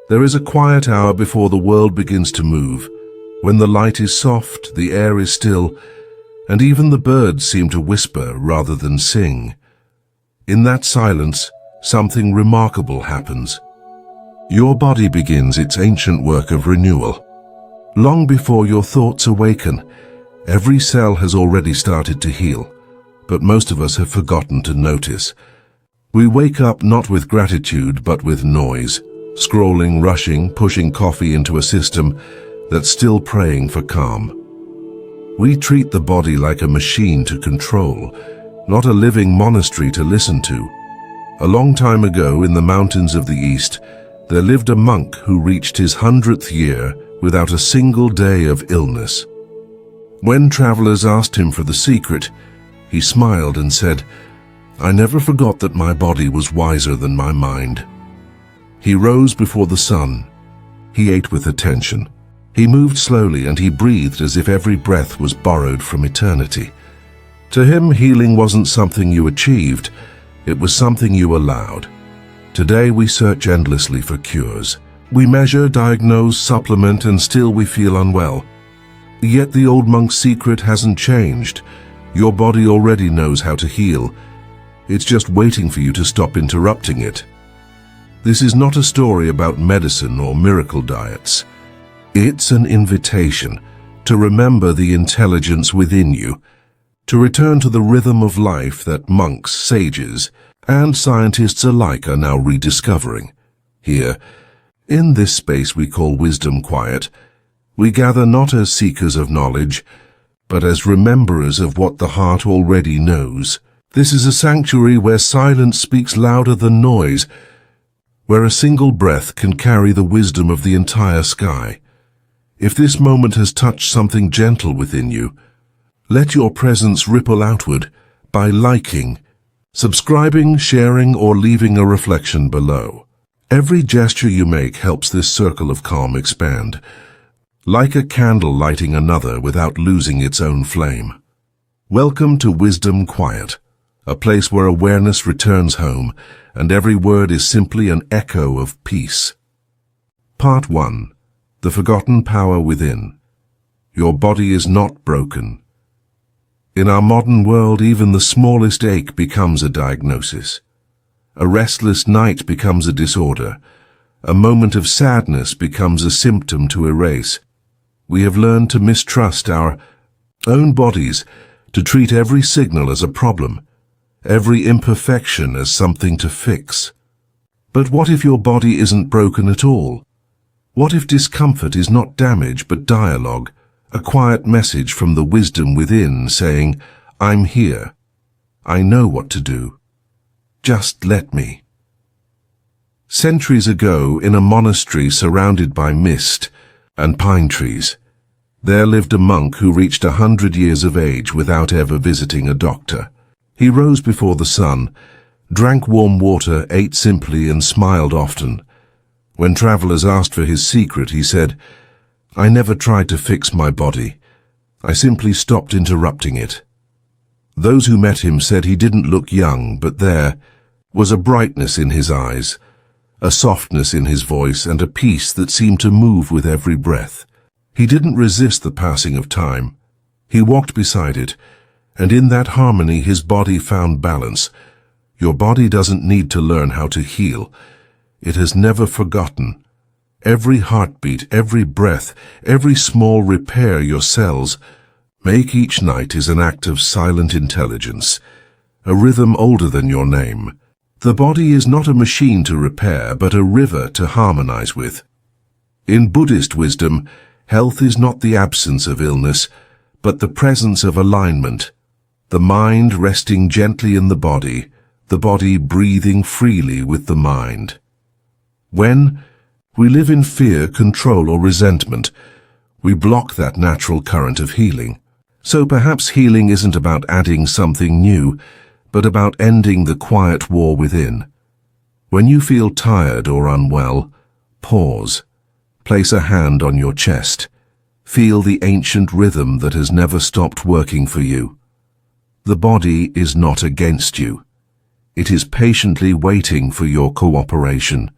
There is a quiet hour before the world begins to move, when the light is soft, the air is still, and even the birds seem to whisper rather than sing. In that silence, something remarkable happens. Your body begins its ancient work of renewal. Long before your thoughts awaken, every cell has already started to heal, but most of us have forgotten to notice. We wake up not with gratitude but with noise, scrolling, rushing, pushing coffee into a system that's still praying for calm. We treat the body like a machine to control, not a living monastery to listen to. A long time ago in the mountains of the East, there lived a monk who reached his 100th year without a single day of illness. When travelers asked him for the secret, he smiled and said, "I never forgot that my body was wiser than my mind." He rose before the sun. He ate with attention. He moved slowly and he breathed as if every breath was borrowed from eternity. To him, healing wasn't something you achieved, it was something you allowed. Today we search endlessly for cures. We measure, diagnose, supplement, and still we feel unwell. Yet the old monk's secret hasn't changed. Your body already knows how to heal. It's just waiting for you to stop interrupting it. This is not a story about medicine or miracle diets. It's an invitation to remember the intelligence within you, to return to the rhythm of life that monks, sages, and scientists alike are now rediscovering. Here, in this space we call Wisdom Quiet, we gather not as seekers of knowledge, but as rememberers of what the heart already knows. This is a sanctuary where silence speaks louder than noise, where a single breath can carry the wisdom of the entire sky. If this moment has touched something gentle within you, let your presence ripple outward by liking, subscribing, sharing, or leaving a reflection below. Every gesture you make helps this circle of calm expand, like a candle lighting another without losing its own flame. Welcome to Wisdom Quiet, a place where awareness returns home and every word is simply an echo of peace. Part 1. The Forgotten Power Within. Your body is not broken. In our modern world, even the smallest ache becomes a diagnosis. A restless night becomes a disorder. A moment of sadness becomes a symptom to erase. We have learned to mistrust our own bodies, to treat every signal as a problem, every imperfection as something to fix. But what if your body isn't broken at all? What if discomfort is not damage but dialogue, a quiet message from the wisdom within saying, "I'm here. I know what to do. Just let me." Centuries ago, in a monastery surrounded by mist and pine trees, there lived a monk who reached 100 years of age without ever visiting a doctor. He rose before the sun, drank warm water, ate simply, and smiled often. When travelers asked for his secret, he said, "I never tried to fix my body. I simply stopped interrupting it." Those who met him said he didn't look young, but there was a brightness in his eyes, a softness in his voice, and a peace that seemed to move with every breath. He didn't resist the passing of time. He walked beside it, and in that harmony his body found balance. Your body doesn't need to learn how to heal. It has never forgotten. Every heartbeat, every breath, every small repair your cells make each night is an act of silent intelligence, a rhythm older than your name. The body is not a machine to repair, but a river to harmonize with. In Buddhist wisdom, health is not the absence of illness, but the presence of alignment, the mind resting gently in the body breathing freely with the mind. When we live in fear, control, or resentment, we block that natural current of healing. So perhaps healing isn't about adding something new, but about ending the quiet war within. When you feel tired or unwell, pause. Place a hand on your chest. Feel the ancient rhythm that has never stopped working for you. The body is not against you. It is patiently waiting for your cooperation.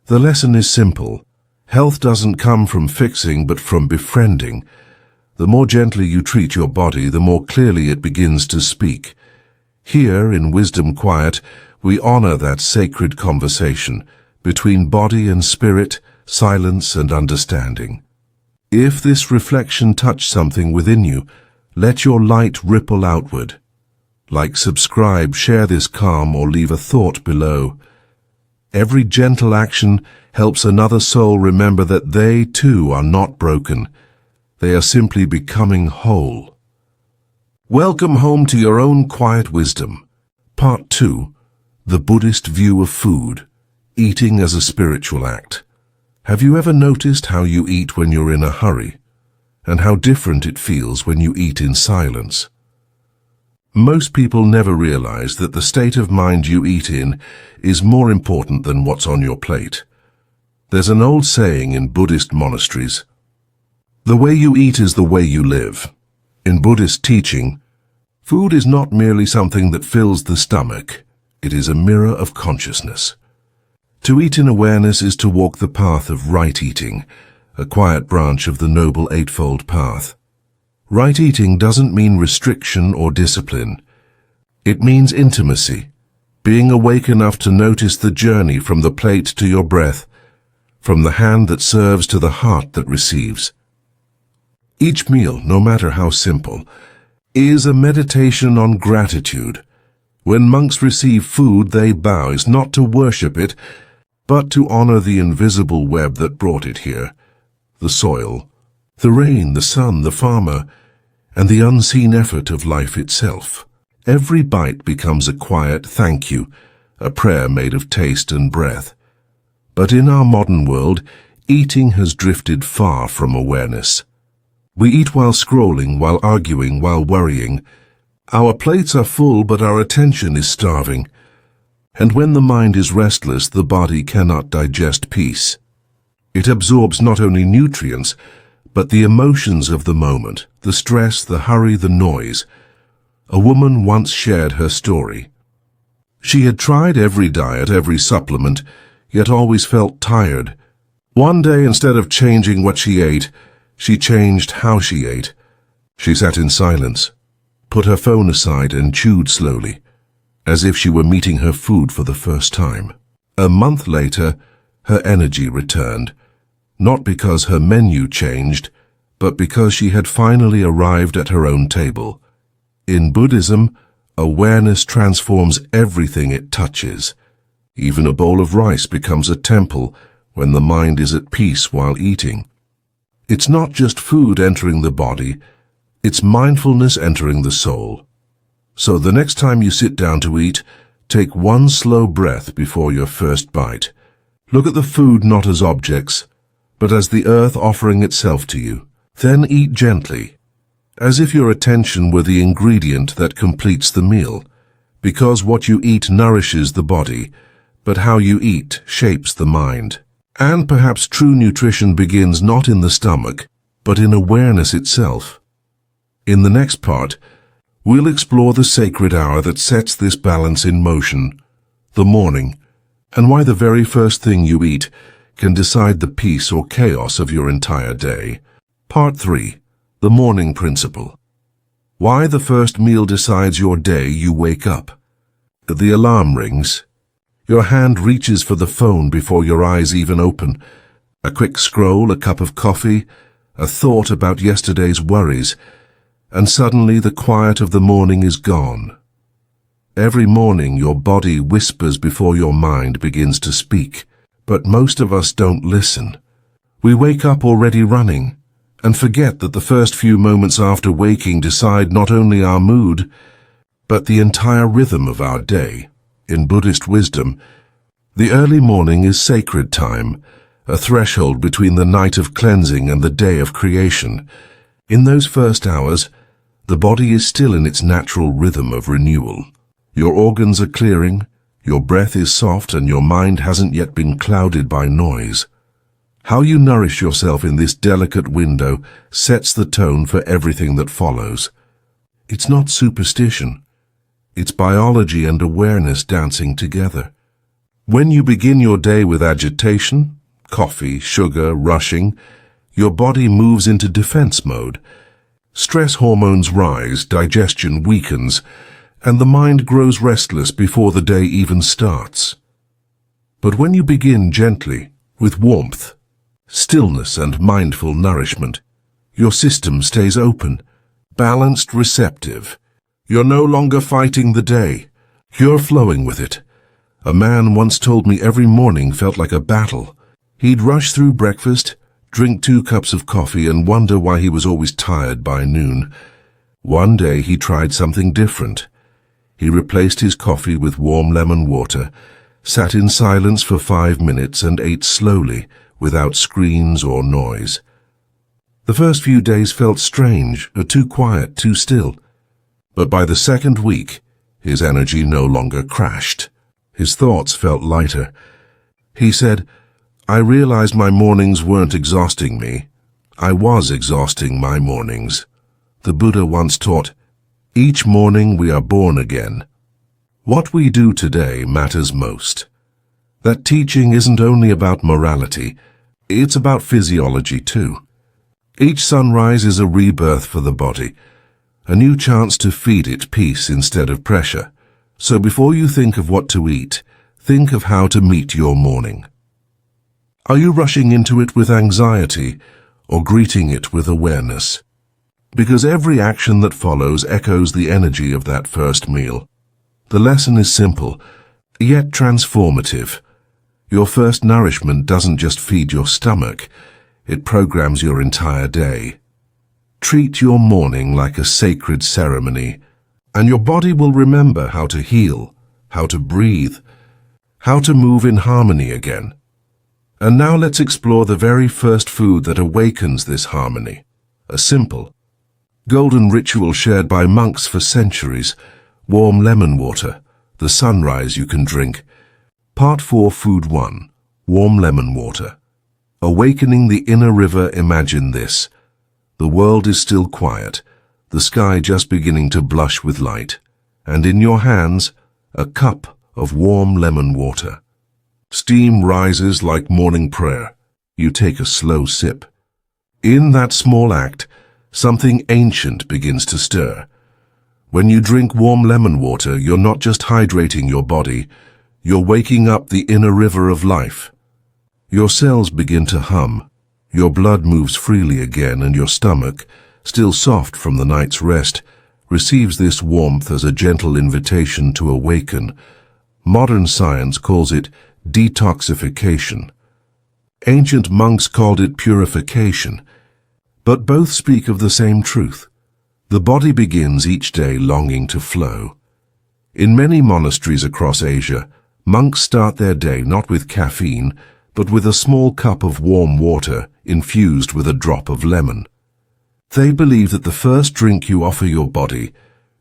The lesson is simple. Health doesn't come from fixing, but from befriending. The more gently you treat your body, the more clearly it begins to speak. Here, in Wisdom Quiet, we honor that sacred conversation between body and spirit, silence and understanding. If this reflection touched something within you, let your light ripple outward. Like, subscribe, share this calm, or leave a thought below. Every gentle action helps another soul remember that they too are not broken. They are simply becoming whole. Welcome home to your own quiet wisdom. Part 2. The Buddhist view of food. Eating as a spiritual act. Have you ever noticed how you eat when you're in a hurry, and how different it feels when you eat in silence? Most people never realize that the state of mind you eat in is more important than what's on your plate. There's an old saying in Buddhist monasteries, "The way you eat is the way you live." In Buddhist teaching, food is not merely something that fills the stomach, it is a mirror of consciousness. To eat in awareness is to walk the path of right eating, a quiet branch of the Noble Eightfold Path. Right eating doesn't mean restriction or discipline. It means intimacy, being awake enough to notice the journey from the plate to your breath, from the hand that serves to the heart that receives. Each meal, no matter how simple, is a meditation on gratitude. When monks receive food, they bow not to worship it, but to honor the invisible web that brought it here, the soil, the rain, the sun, the farmer, and the unseen effort of life itself. Every bite becomes a quiet thank you, a prayer made of taste and breath. But in our modern world, eating has drifted far from awareness. We eat while scrolling, while arguing, while worrying. Our plates are full, but our attention is starving. And when the mind is restless, the body cannot digest peace. It absorbs not only nutrients, but the emotions of the moment, the stress, the hurry, the noise. A woman once shared her story. She had tried every diet, every supplement, yet always felt tired. One day, instead of changing what she ate, she changed how she ate. She sat in silence, put her phone aside and chewed slowly, as if she were meeting her food for the first time. A month later, her energy returned. Not because her menu changed, but because she had finally arrived at her own table. In Buddhism, awareness transforms everything it touches. Even a bowl of rice becomes a temple when the mind is at peace while eating. It's not just food entering the body, it's mindfulness entering the soul. So the next time you sit down to eat, take one slow breath before your first bite. Look at the food not as objects, but as the earth offering itself to you. Then eat gently, as if your attention were the ingredient that completes the meal, because what you eat nourishes the body, but how you eat shapes the mind. And perhaps true nutrition begins not in the stomach, but in awareness itself. In the next part, we'll explore the sacred hour that sets this balance in motion, the morning, and why the very first thing you eat can decide the peace or chaos of your entire day. Part 3. The Morning Principle. Why the first meal decides your day. You wake up. The alarm rings. Your hand reaches for the phone before your eyes even open. A quick scroll, a cup of coffee, a thought about yesterday's worries, and suddenly the quiet of the morning is gone. Every morning your body whispers before your mind begins to speak. But most of us don't listen. We wake up already running, and forget that the first few moments after waking decide not only our mood, but the entire rhythm of our day. In Buddhist wisdom, the early morning is sacred time, a threshold between the night of cleansing and the day of creation. In those first hours, the body is still in its natural rhythm of renewal. Your organs are clearing, your breath is soft, and your mind hasn't yet been clouded by noise. How you nourish yourself in this delicate window sets the tone for everything that follows. It's not superstition. It's biology and awareness dancing together. When you begin your day with agitation, coffee, sugar, rushing, your body moves into defense mode. Stress hormones rise, digestion weakens, and the mind grows restless before the day even starts. But when you begin gently, with warmth, stillness and mindful nourishment, your system stays open, balanced, receptive. You're no longer fighting the day. You're flowing with it. A man once told me every morning felt like a battle. He'd rush through breakfast, drink 2 cups of coffee, and wonder why he was always tired by noon. One day he tried something different. He replaced his coffee with warm lemon water, sat in silence for 5 minutes, and ate slowly, without screens or noise. The first few days felt strange, too quiet, too still. But by the second week, his energy no longer crashed. His thoughts felt lighter. He said, "I realized my mornings weren't exhausting me. I was exhausting my mornings." The Buddha once taught, "Each morning we are born again." What we do today matters most. That teaching isn't only about morality, it's about physiology too. Each sunrise is a rebirth for the body, a new chance to feed it peace instead of pressure. So before you think of what to eat, think of how to meet your morning. Are you rushing into it with anxiety or greeting it with awareness? Because every action that follows echoes the energy of that first meal. The lesson is simple, yet transformative. Your first nourishment doesn't just feed your stomach, it programs your entire day. Treat your morning like a sacred ceremony, and your body will remember how to heal, how to breathe, how to move in harmony again. And now let's explore the very first food that awakens this harmony. A simple, golden ritual shared by monks for centuries, warm lemon water, the sunrise you can drink. Part 4, Food 1, Warm Lemon Water. Awakening the inner river. Imagine this. The world is still quiet, the sky just beginning to blush with light, and in your hands, a cup of warm lemon water. Steam rises like morning prayer. You take a slow sip. In that small act, something ancient begins to stir. When you drink warm lemon water, you're not just hydrating your body, you're waking up the inner river of life. Your cells begin to hum, your blood moves freely again, and your stomach, still soft from the night's rest, receives this warmth as a gentle invitation to awaken. Modern science calls it detoxification. Ancient monks called it purification. But both speak of the same truth. The body begins each day longing to flow. In many monasteries across Asia, monks start their day not with caffeine, but with a small cup of warm water infused with a drop of lemon. They believe that the first drink you offer your body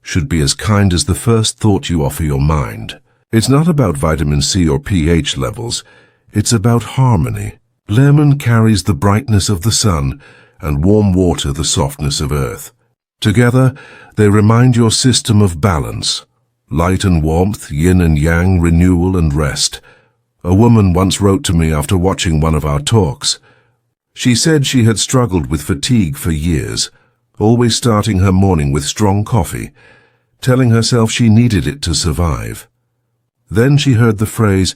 should be as kind as the first thought you offer your mind. It's not about vitamin C or pH levels, it's about harmony. Lemon carries the brightness of the sun, and warm water the softness of earth. Together, they remind your system of balance, light and warmth, yin and yang, renewal and rest. A woman once wrote to me after watching one of our talks. She said she had struggled with fatigue for years, always starting her morning with strong coffee, telling herself she needed it to survive. Then she heard the phrase,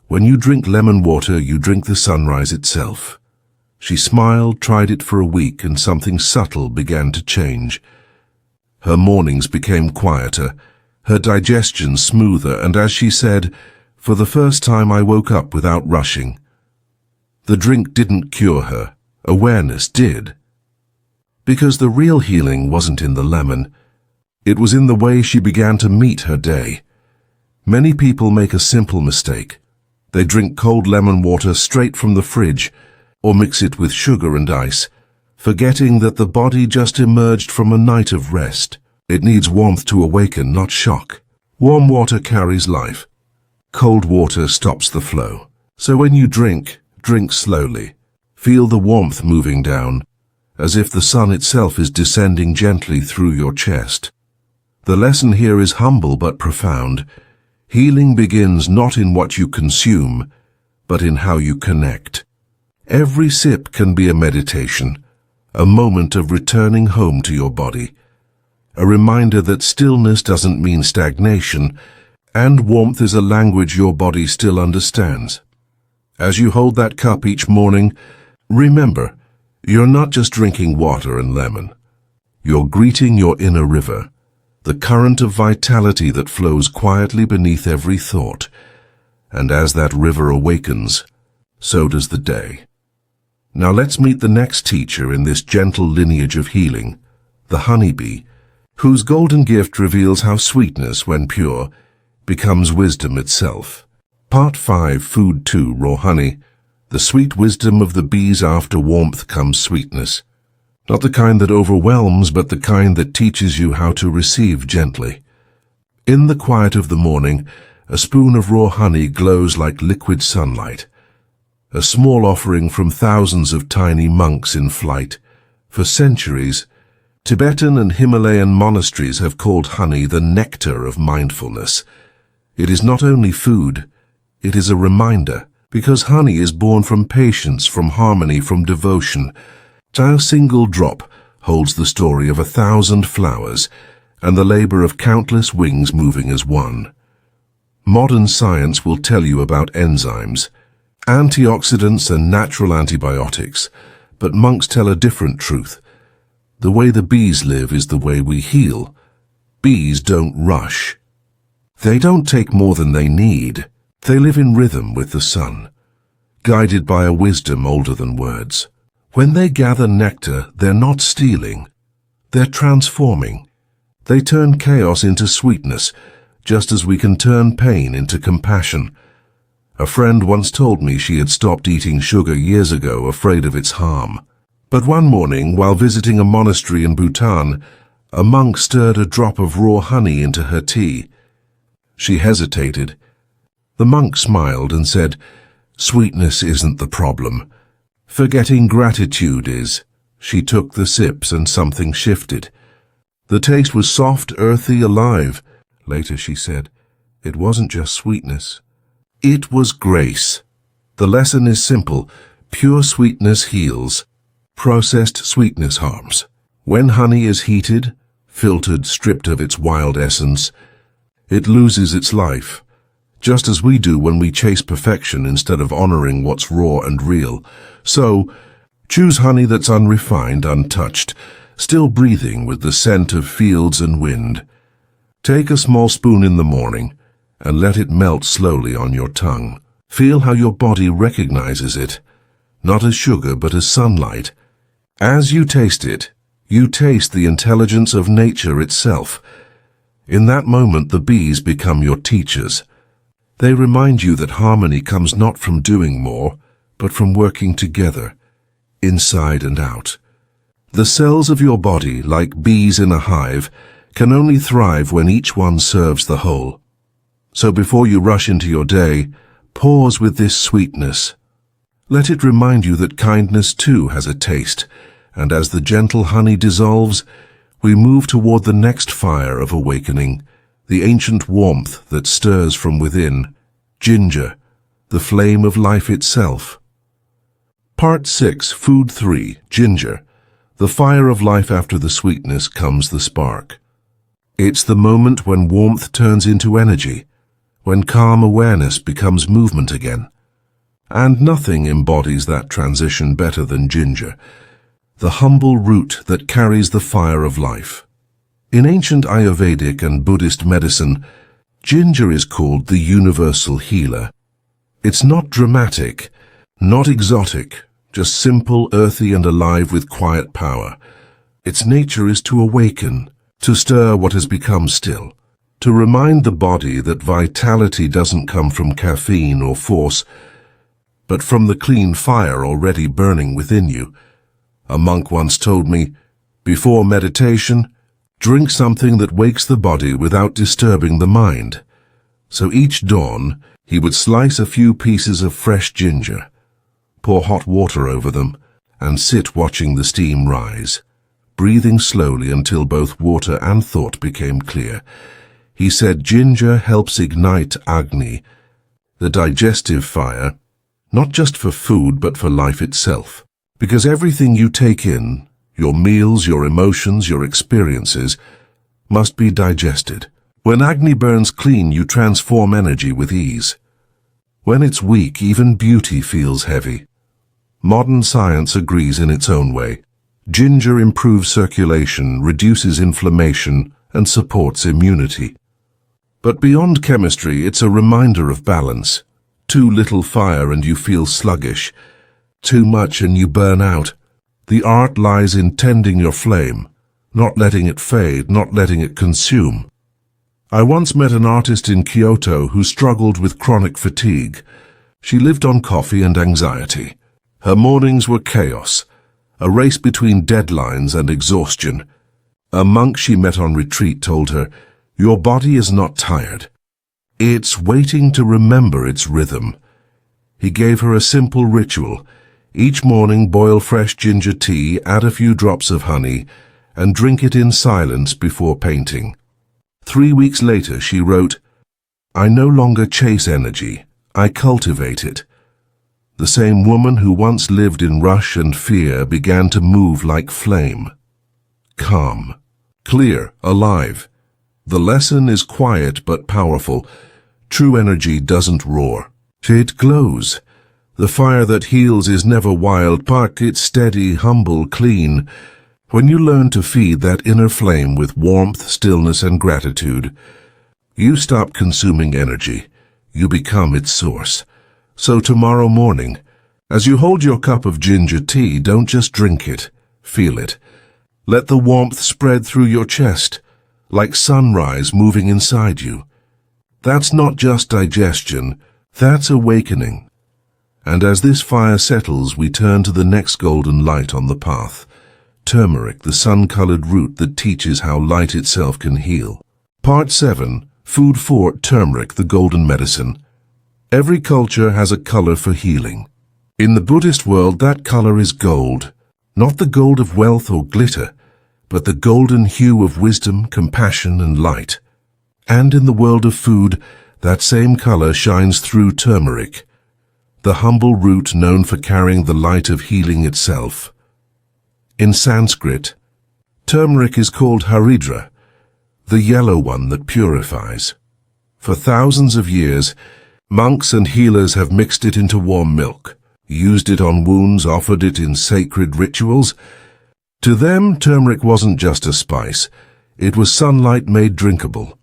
"When you drink lemon water, you drink the sunrise itself." She smiled, tried it for a week, and something subtle began to change. Her mornings became quieter, her digestion smoother, and as she said, "For the first time I woke up without rushing." The drink didn't cure her, awareness did. Because the real healing wasn't in the lemon, it was in the way she began to meet her day. Many people make a simple mistake. They drink cold lemon water straight from the fridge, or mix it with sugar and ice, forgetting that the body just emerged from a night of rest. It needs warmth to awaken, not shock. Warm water carries life. Cold water stops the flow. So when you drink, drink slowly. Feel the warmth moving down, as if the sun itself is descending gently through your chest. The lesson here is humble but profound. Healing begins not in what you consume, but in how you connect. Every sip can be a meditation, a moment of returning home to your body, a reminder that stillness doesn't mean stagnation, and warmth is a language your body still understands. As you hold that cup each morning, remember, you're not just drinking water and lemon. You're greeting your inner river, the current of vitality that flows quietly beneath every thought. And as that river awakens, so does the day. Now let's meet the next teacher in this gentle lineage of healing, the honeybee, whose golden gift reveals how sweetness, when pure, becomes wisdom itself. Part 5, Food 2, Raw Honey. The sweet wisdom of the bees. After warmth comes sweetness. Not the kind that overwhelms, but the kind that teaches you how to receive gently. In the quiet of the morning, a spoon of raw honey glows like liquid sunlight. A small offering from thousands of tiny monks in flight. For centuries, Tibetan and Himalayan monasteries have called honey the nectar of mindfulness. It is not only food, it is a reminder, because honey is born from patience, from harmony, from devotion. A single drop holds the story of 1,000 flowers and the labor of countless wings moving as one. Modern science will tell you about enzymes, antioxidants and natural antibiotics, but monks tell a different truth. The way the bees live is the way we heal. Bees don't rush. They don't take more than they need. They live in rhythm with the sun, guided by a wisdom older than words. When they gather nectar, they're not stealing. They're transforming. They turn chaos into sweetness, just as we can turn pain into compassion. A friend once told me she had stopped eating sugar years ago, afraid of its harm. But one morning, while visiting a monastery in Bhutan, a monk stirred a drop of raw honey into her tea. She hesitated. The monk smiled and said, "Sweetness isn't the problem. Forgetting gratitude is." She took the sips and something shifted. The taste was soft, earthy, alive. Later she said, "It wasn't just sweetness. It was grace." The lesson is simple. Pure sweetness heals. Processed sweetness harms. When honey is heated, filtered, stripped of its wild essence, it loses its life, just as we do when we chase perfection instead of honoring what's raw and real. So, choose honey that's unrefined, untouched, still breathing with the scent of fields and wind. Take a small spoon in the morning and let it melt slowly on your tongue. Feel how your body recognizes it, not as sugar but as sunlight. As you taste it, you taste the intelligence of nature itself. In that moment, the bees become your teachers. They remind you that harmony comes not from doing more, but from working together, inside and out. The cells of your body, like bees in a hive, can only thrive when each one serves the whole. So before you rush into your day, pause with this sweetness. Let it remind you that kindness too has a taste, and as the gentle honey dissolves, we move toward the next fire of awakening, the ancient warmth that stirs from within, ginger, the flame of life itself. Part 6, Food 3, Ginger. The fire of life. After the sweetness comes the spark. It's the moment when warmth turns into energy, when calm awareness becomes movement again. And nothing embodies that transition better than ginger, the humble root that carries the fire of life. In ancient Ayurvedic and Buddhist medicine, ginger is called the universal healer. It's not dramatic, not exotic, just simple, earthy, and alive with quiet power. Its nature is to awaken, to stir what has become still, to remind the body that vitality doesn't come from caffeine or force, but from the clean fire already burning within you. A monk once told me, before meditation, drink something that wakes the body without disturbing the mind. So each dawn, he would slice a few pieces of fresh ginger, pour hot water over them, and sit watching the steam rise, breathing slowly until both water and thought became clear. He said ginger helps ignite Agni, the digestive fire, not just for food but for life itself. Because everything you take in, your meals, your emotions, your experiences, must be digested. When Agni burns clean, you transform energy with ease. When it's weak, even beauty feels heavy. Modern science agrees in its own way. Ginger improves circulation, reduces inflammation, and supports immunity. But beyond chemistry, it's a reminder of balance. Too little fire and you feel sluggish. Too much and you burn out. The art lies in tending your flame, not letting it fade, not letting it consume. I once met an artist in Kyoto who struggled with chronic fatigue. She lived on coffee and anxiety. Her mornings were chaos, a race between deadlines and exhaustion. A monk she met on retreat told her, "Your body is not tired. It's waiting to remember its rhythm." He gave her a simple ritual. Each morning boil fresh ginger tea, add a few drops of honey, and drink it in silence before painting. 3 weeks later she wrote, "I no longer chase energy, I cultivate it." The same woman who once lived in rush and fear began to move like flame. Calm, clear, alive. The lesson is quiet but powerful. True energy doesn't roar. It glows. The fire that heals is never wild, but it's steady, humble, clean. When you learn to feed that inner flame with warmth, stillness, and gratitude, you stop consuming energy. You become its source. So tomorrow morning, as you hold your cup of ginger tea, don't just drink it, feel it. Let the warmth spread through your chest, like sunrise moving inside you. That's not just digestion, that's awakening. And as this fire settles, we turn to the next golden light on the path. Turmeric, the sun-colored root that teaches how light itself can heal. Part 7. Food for turmeric, the golden medicine. Every culture has a color for healing. In the Buddhist world, that color is gold. Not the gold of wealth or glitter, but the golden hue of wisdom, compassion, and light. And in the world of food, that same color shines through turmeric, the humble root known for carrying the light of healing itself. In Sanskrit, turmeric is called haridra, the yellow one that purifies. For thousands of years, monks and healers have mixed it into warm milk, used it on wounds, offered it in sacred rituals. To them, turmeric wasn't just a spice, it was sunlight made drinkable.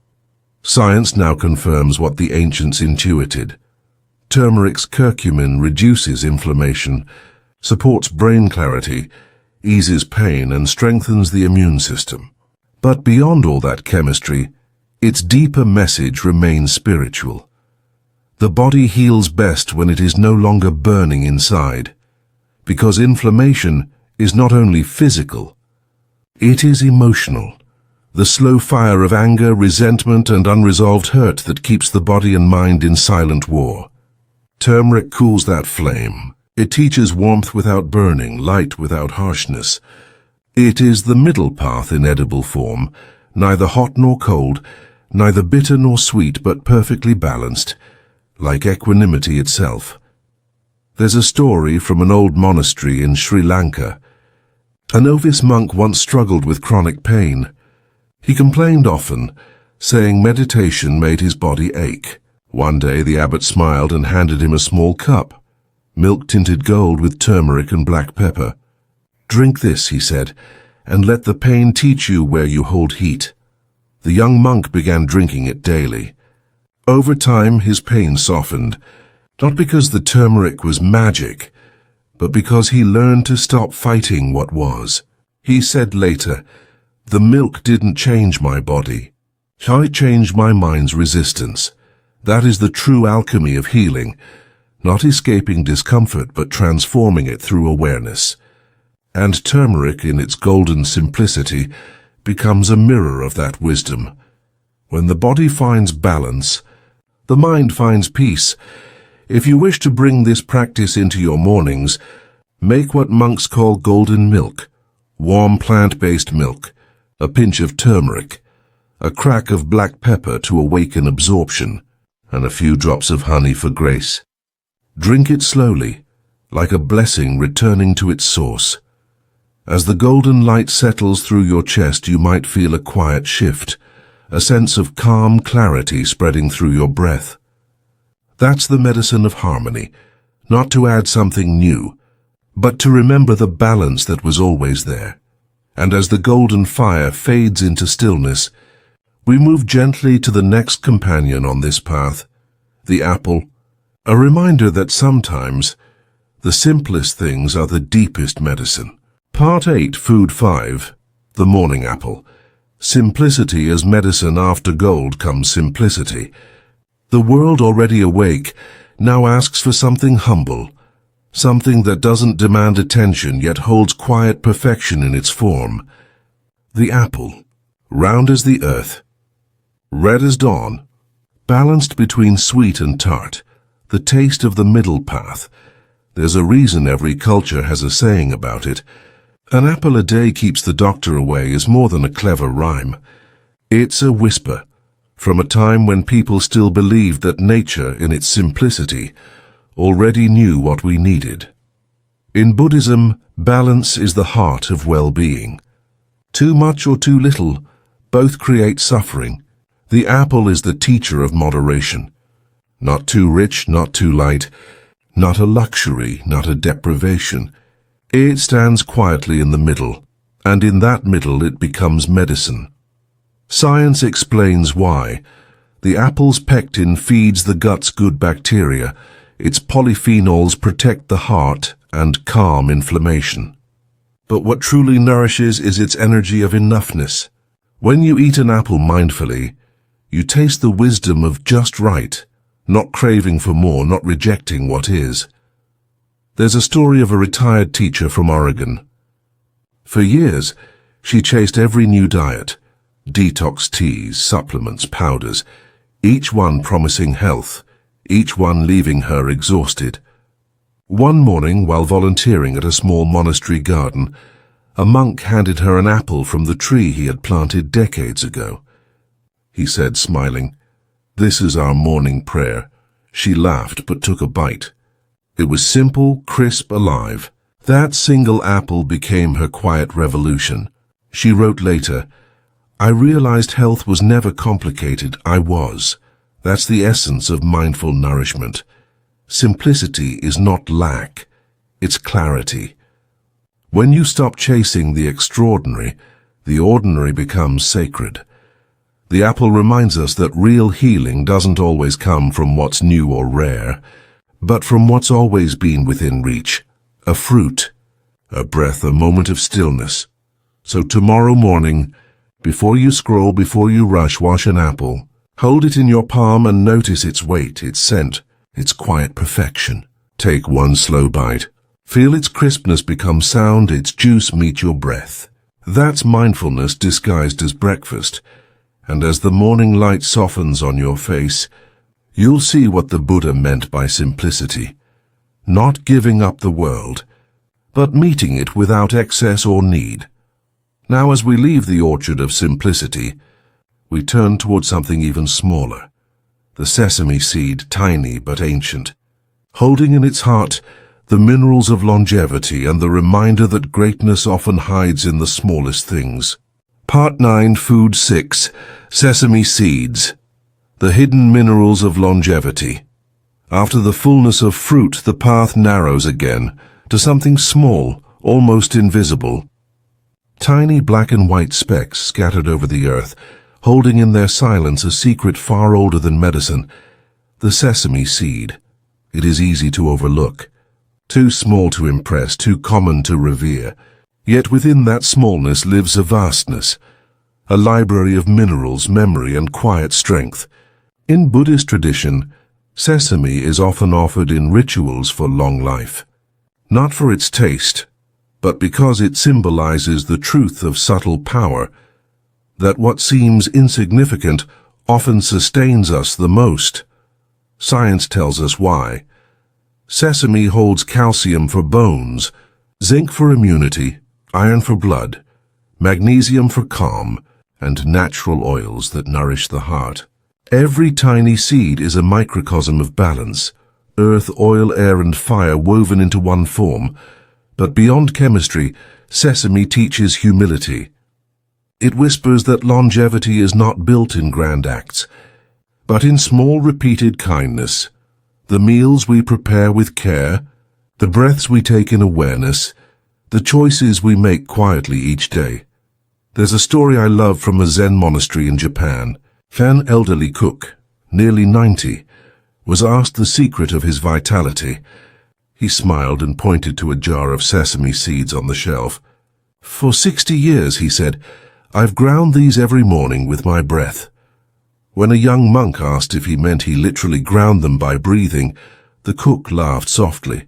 Science now confirms what the ancients intuited. Turmeric's curcumin reduces inflammation, supports brain clarity, eases pain, and strengthens the immune system. But beyond all that chemistry, its deeper message remains spiritual. The body heals best when it is no longer burning inside, because inflammation is not only physical, it is emotional. The slow fire of anger, resentment, and unresolved hurt that keeps the body and mind in silent war. Turmeric cools that flame. It teaches warmth without burning, light without harshness. It is the middle path in edible form, neither hot nor cold, neither bitter nor sweet, but perfectly balanced, like equanimity itself. There's a story from an old monastery in Sri Lanka. A novice monk once struggled with chronic pain. He complained often, saying meditation made his body ache. One day the abbot smiled and handed him a small cup, milk-tinted gold with turmeric and black pepper. "Drink this," he said, "and let the pain teach you where you hold heat." The young monk began drinking it daily. Over time, his pain softened, not because the turmeric was magic, but because he learned to stop fighting what was. He said later, "The milk didn't change my body. It changed my mind's resistance." That is the true alchemy of healing, not escaping discomfort but transforming it through awareness. And turmeric, in its golden simplicity, becomes a mirror of that wisdom. When the body finds balance, the mind finds peace. If you wish to bring this practice into your mornings, make what monks call golden milk, warm plant-based milk, a pinch of turmeric, a crack of black pepper to awaken absorption, and a few drops of honey for grace. Drink it slowly, like a blessing returning to its source. As the golden light settles through your chest, you might feel a quiet shift, a sense of calm clarity spreading through your breath. That's the medicine of harmony, not to add something new, but to remember the balance that was always there. And as the golden fire fades into stillness, we move gently to the next companion on this path, the apple, a reminder that sometimes the simplest things are the deepest medicine. Part 8, Food 5, the morning apple. Simplicity as medicine. After gold comes simplicity. The world, already awake, now asks for something humble, something that doesn't demand attention yet holds quiet perfection in its form. The apple, round as the earth, red as dawn, balanced between sweet and tart, the taste of the middle path. There's a reason every culture has a saying about it. An apple a day keeps the doctor away is more than a clever rhyme. It's a whisper, from a time when people still believed that nature, in its simplicity, already knew what we needed. In Buddhism, balance is the heart of well-being. Too much or too little, both create suffering. The apple is the teacher of moderation. Not too rich, not too light, not a luxury, not a deprivation. It stands quietly in the middle, and in that middle it becomes medicine. Science explains why. The apple's pectin feeds the gut's good bacteria. Its polyphenols protect the heart and calm inflammation. But what truly nourishes is its energy of enoughness. When you eat an apple mindfully, you taste the wisdom of just right, not craving for more, not rejecting what is. There's a story of a retired teacher from Oregon. For years, she chased every new diet, detox teas, supplements, powders, each one promising health, each one leaving her exhausted. One morning, while volunteering at a small monastery garden, a monk handed her an apple from the tree he had planted decades ago. He said, smiling, "This is our morning prayer." She laughed but took a bite. It was simple, crisp, alive. That single apple became her quiet revolution. She wrote later, "I realized health was never complicated. I was. That's the essence of mindful nourishment. Simplicity is not lack, it's clarity. When you stop chasing the extraordinary, the ordinary becomes sacred." The apple reminds us that real healing doesn't always come from what's new or rare, but from what's always been within reach. A fruit, a breath, a moment of stillness. So tomorrow morning, before you scroll, before you rush, wash an apple. Hold it in your palm and notice its weight, its scent, its quiet perfection. Take one slow bite. Feel its crispness become sound, its juice meet your breath. That's mindfulness disguised as breakfast. And as the morning light softens on your face, you'll see what the Buddha meant by simplicity. Not giving up the world, but meeting it without excess or need. Now, as we leave the orchard of simplicity, we turn towards something even smaller. The sesame seed, tiny but ancient, holding in its heart the minerals of longevity and the reminder that greatness often hides in the smallest things. Part 9, Food 6, Sesame Seeds. The hidden minerals of longevity. After the fullness of fruit, the path narrows again to something small, almost invisible. Tiny black and white specks scattered over the earth, holding in their silence a secret far older than medicine. The sesame seed. It is easy to overlook. Too small to impress, too common to revere. Yet within that smallness lives a vastness, a library of minerals, memory, and quiet strength. In Buddhist tradition, sesame is often offered in rituals for long life. Not for its taste, but because it symbolizes the truth of subtle power, that what seems insignificant often sustains us the most. Science tells us why. Sesame holds calcium for bones, zinc for immunity, iron for blood, magnesium for calm, and natural oils that nourish the heart. Every tiny seed is a microcosm of balance, earth, oil, air, and fire woven into one form. But beyond chemistry, Sesame teaches humility. It whispers that longevity is not built in grand acts, but in small repeated kindness. The meals we prepare with care, the breaths we take in awareness, the choices we make quietly each day. There's a story I love from a Zen monastery in Japan. An elderly cook, nearly 90, was asked the secret of his vitality. He smiled and pointed to a jar of sesame seeds on the shelf. "For 60 years," he said, "I've ground these every morning with my breath." When a young monk asked if he meant he literally ground them by breathing, the cook laughed softly.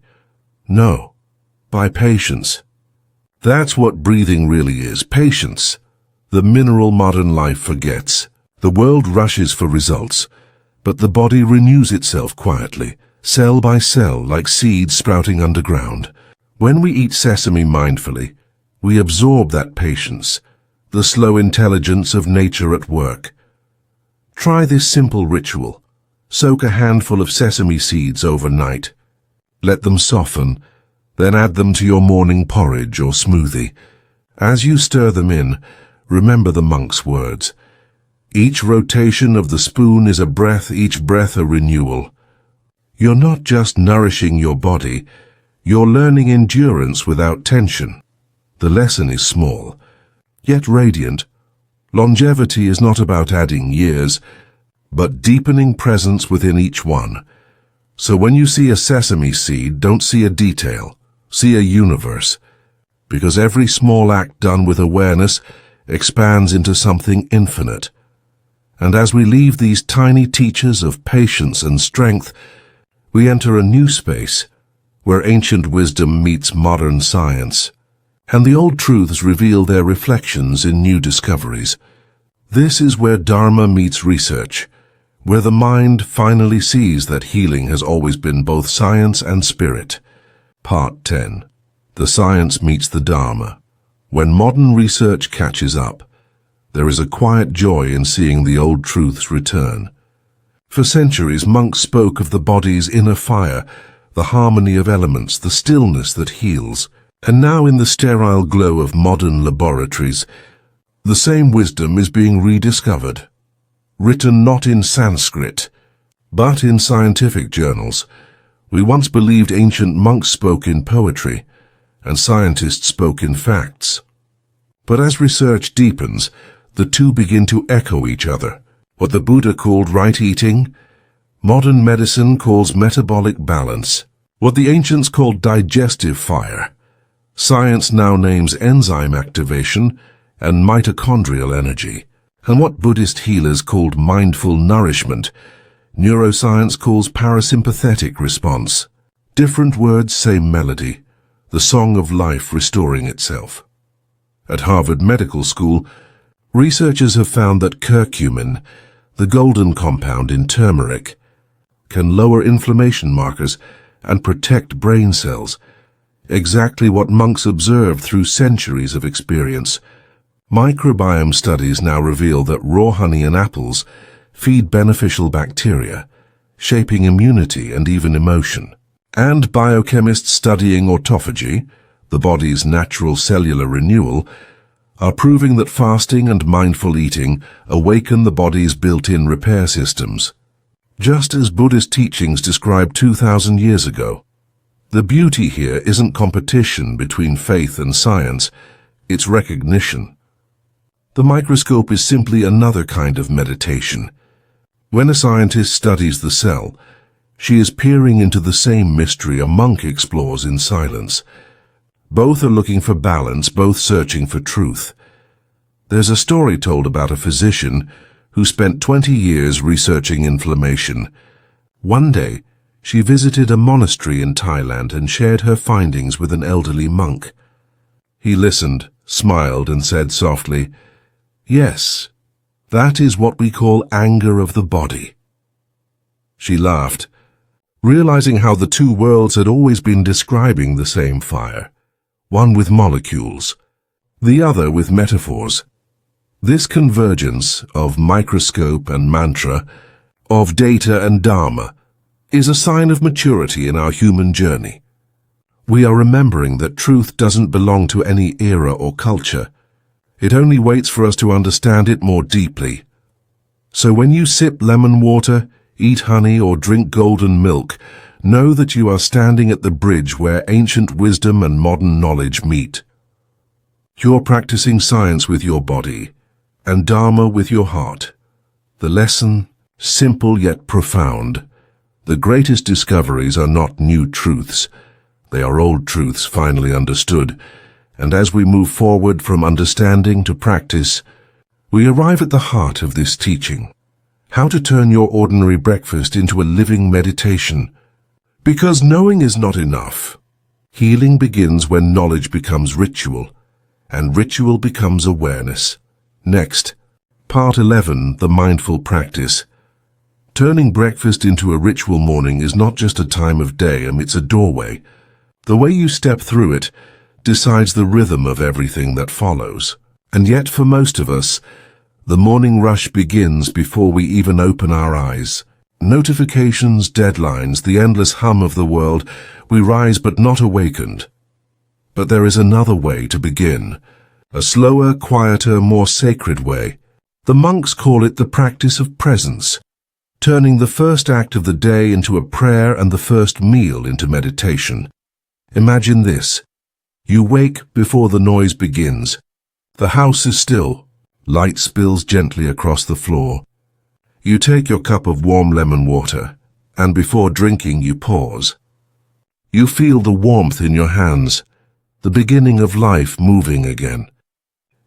"No, by patience." That's what breathing really is, patience. The mineral modern life forgets. The world rushes for results, but the body renews itself quietly, cell by cell, like seeds sprouting underground. When we eat sesame mindfully, we absorb that patience, the slow intelligence of nature at work. Try this simple ritual. Soak a handful of sesame seeds overnight. Let them soften, then add them to your morning porridge or smoothie. As you stir them in, remember the monk's words. Each rotation of the spoon is a breath, each breath a renewal. You're not just nourishing your body, you're learning endurance without tension. The lesson is small, yet radiant. Longevity is not about adding years, but deepening presence within each one. So when you see a sesame seed, don't see a detail, see a universe. Because every small act done with awareness expands into something infinite. And as we leave these tiny teachers of patience and strength, we enter a new space where ancient wisdom meets modern science, and the old truths reveal their reflections in new discoveries. This is where dharma meets research, where the mind finally sees that healing has always been both science and spirit. Part 10. The science meets the dharma. When modern research catches up, there is a quiet joy in seeing the old truths return. For centuries, monks spoke of the body's inner fire, the harmony of elements, the stillness that heals. And now in the sterile glow of modern laboratories, the same wisdom is being rediscovered. Written not in Sanskrit, but in scientific journals. We once believed ancient monks spoke in poetry, and scientists spoke in facts. But as research deepens, the two begin to echo each other. What the Buddha called right eating, modern medicine calls metabolic balance. What the ancients called digestive fire, science now names enzyme activation and mitochondrial energy. And what Buddhist healers called mindful nourishment, neuroscience calls parasympathetic response. Different words, same melody, the song of life restoring itself. At Harvard Medical School, researchers have found that curcumin, the golden compound in turmeric, can lower inflammation markers and protect brain cells, exactly what monks observed through centuries of experience. Microbiome studies now reveal that raw honey and apples feed beneficial bacteria, shaping immunity and even emotion. And biochemists studying autophagy, the body's natural cellular renewal, are proving that fasting and mindful eating awaken the body's built-in repair systems, just as Buddhist teachings described 2,000 years ago. The beauty here isn't competition between faith and science, it's recognition. The microscope is simply another kind of meditation. When a scientist studies the cell, she is peering into the same mystery a monk explores in silence. Both are looking for balance, both searching for truth. There's a story told about a physician who spent 20 years researching inflammation. One day, she visited a monastery in Thailand and shared her findings with an elderly monk. He listened, smiled, and said softly, "Yes, that is what we call anger of the body." She laughed, realizing how the two worlds had always been describing the same fire, one with molecules, the other with metaphors. This convergence of microscope and mantra, of data and dharma, is a sign of maturity in our human journey. We are remembering that truth doesn't belong to any era or culture. It only waits for us to understand it more deeply. So when you sip lemon water, eat honey, or drink golden milk, know that you are standing at the bridge where ancient wisdom and modern knowledge meet. You're practicing science with your body and dharma with your heart. The lesson, simple yet profound. The greatest discoveries are not new truths. They are old truths finally understood, and as we move forward from understanding to practice, we arrive at the heart of this teaching. How to turn your ordinary breakfast into a living meditation. Because knowing is not enough. Healing begins when knowledge becomes ritual, and ritual becomes awareness. Next, Part 11, the mindful practice. Turning breakfast into a ritual morning is not just a time of day, it's a doorway. The way you step through it decides the rhythm of everything that follows. And yet for most of us, the morning rush begins before we even open our eyes. Notifications, deadlines, the endless hum of the world, we rise but not awakened. But there is another way to begin, a slower, quieter, more sacred way. The monks call it the practice of presence, turning the first act of the day into a prayer and the first meal into meditation. Imagine this. You wake before the noise begins. The house is still. Light spills gently across the floor. You take your cup of warm lemon water, and before drinking you pause. You feel the warmth in your hands, the beginning of life moving again.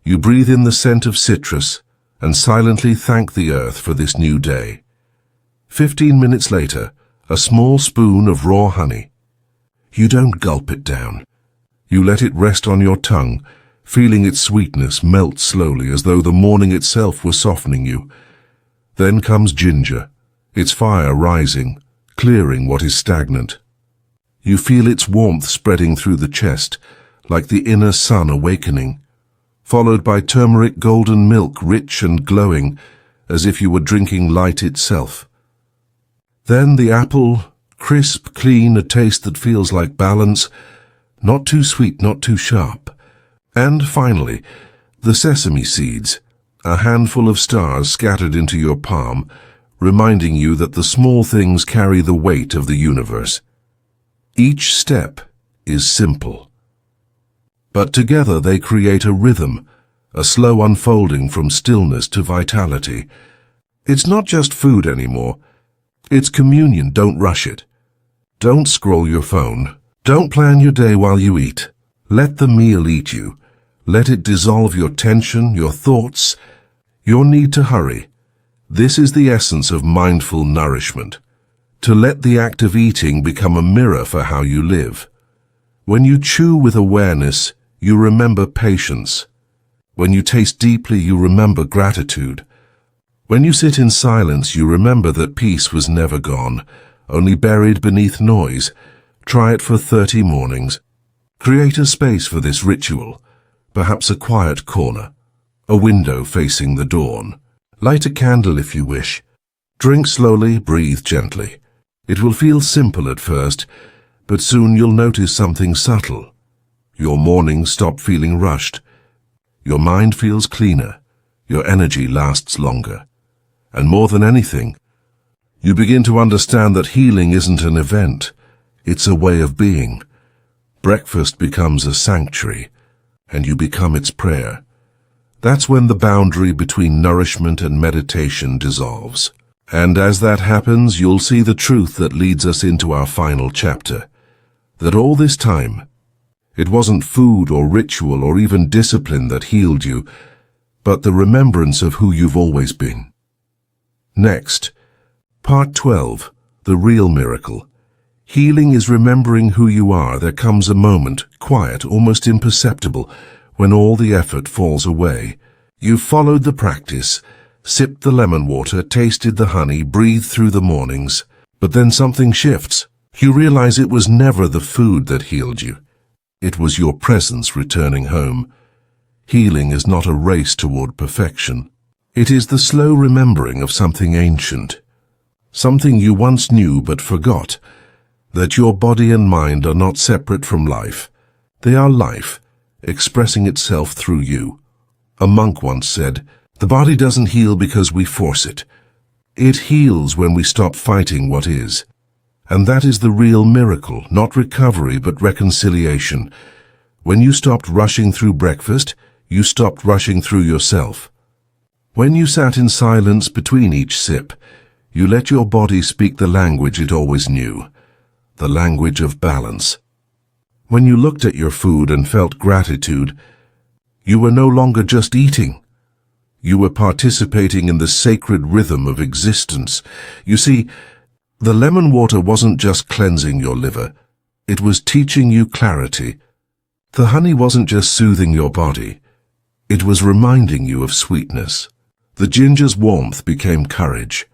You breathe in the scent of citrus and silently thank the earth for this new day. 15 minutes later, a small spoon of raw honey. You don't gulp it down. You let it rest on your tongue, feeling its sweetness melt slowly as though the morning itself were softening you. Then comes ginger, its fire rising, clearing what is stagnant. You feel its warmth spreading through the chest, like the inner sun awakening, followed by turmeric golden milk, rich and glowing, as if you were drinking light itself. Then the apple, crisp, clean, a taste that feels like balance, not too sweet, not too sharp. And finally, the sesame seeds, a handful of stars scattered into your palm, reminding you that the small things carry the weight of the universe. Each step is simple, but together they create a rhythm, a slow unfolding from stillness to vitality. It's not just food anymore. It's communion. Don't rush it. Don't scroll your phone. Don't plan your day while you eat. Let the meal eat you. Let it dissolve your tension, your thoughts, your need to hurry. This is the essence of mindful nourishment. To let the act of eating become a mirror for how you live. When you chew with awareness, you remember patience. When you taste deeply, you remember gratitude. When you sit in silence, you remember that peace was never gone, only buried beneath noise. Try it for 30 mornings. Create a space for this ritual, perhaps a quiet corner, a window facing the dawn. Light a candle if you wish. Drink slowly, breathe gently. It will feel simple at first, but soon you'll notice something subtle. Your mornings stop feeling rushed. Your mind feels cleaner. Your energy lasts longer. And more than anything, you begin to understand that healing isn't an event. It's a way of being. Breakfast becomes a sanctuary, and you become its prayer. That's when the boundary between nourishment and meditation dissolves. And as that happens, you'll see the truth that leads us into our final chapter. That all this time, it wasn't food or ritual or even discipline that healed you, but the remembrance of who you've always been. Next, Part 12, the real miracle. Healing is remembering who you are. There comes a moment, quiet, almost imperceptible, when all the effort falls away. You've followed the practice, sipped the lemon water, tasted the honey, breathed through the mornings, but then something shifts. You realize it was never the food that healed you. It was your presence returning home. Healing is not a race toward perfection. It is the slow remembering of something ancient, something you once knew but forgot, that your body and mind are not separate from life. They are life, expressing itself through you. A monk once said, "The body doesn't heal because we force it. It heals when we stop fighting what is." And that is the real miracle, not recovery but reconciliation. When you stopped rushing through breakfast, you stopped rushing through yourself. When you sat in silence between each sip, you let your body speak the language it always knew, the language of balance. When you looked at your food and felt gratitude, you were no longer just eating. You were participating in the sacred rhythm of existence. You see, the lemon water wasn't just cleansing your liver, it was teaching you clarity. The honey wasn't just soothing your body, it was reminding you of sweetness. The ginger's warmth became courage.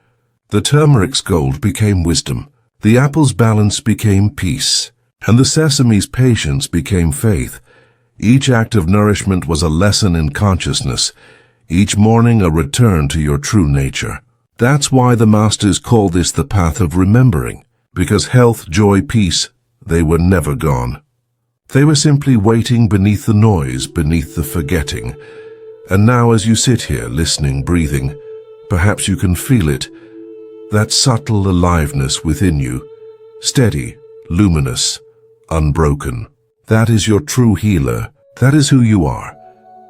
The turmeric's gold became wisdom. The apple's balance became peace. And the sesame's patience became faith. Each act of nourishment was a lesson in consciousness. Each morning a return to your true nature. That's why the masters call this the path of remembering. Because health, joy, peace, they were never gone. They were simply waiting beneath the noise, beneath the forgetting. And now as you sit here, listening, breathing, perhaps you can feel it, that subtle aliveness within you, steady, luminous, unbroken. That is your true healer. That is who you are.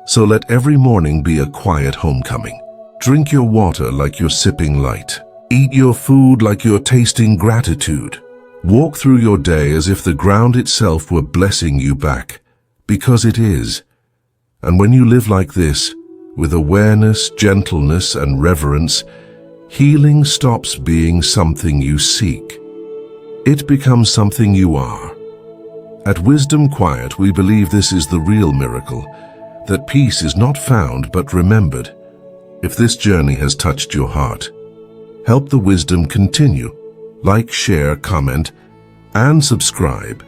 So let every morning be a quiet homecoming. Drink your water like you're sipping light. Eat your food like you're tasting gratitude. Walk through your day as if the ground itself were blessing you back, because it is. And when you live like this, with awareness, gentleness, and reverence, healing stops being something you seek. It becomes something you are. At Wisdom Quiet, we believe this is the real miracle, that peace is not found but remembered. If this journey has touched your heart, help the wisdom continue. Like, share, comment, and subscribe.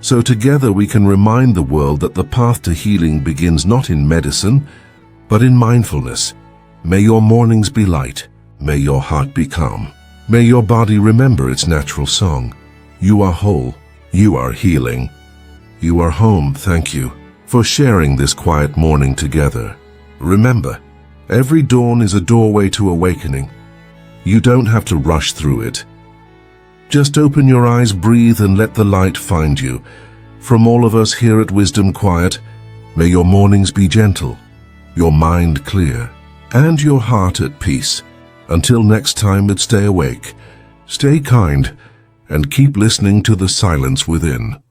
So together we can remind the world that the path to healing begins not in medicine, but in mindfulness. May your mornings be light. May your heart be calm. May your body remember its natural song. You are whole. You are healing. You are home. Thank you for sharing this quiet morning together. Remember, every dawn is a doorway to awakening. You don't have to rush through it. Just open your eyes, breathe, and let the light find you. From all of us here at Wisdom Quiet, may your mornings be gentle, your mind clear, and your heart at peace. Until next time, stay awake, stay kind, and keep listening to the silence within.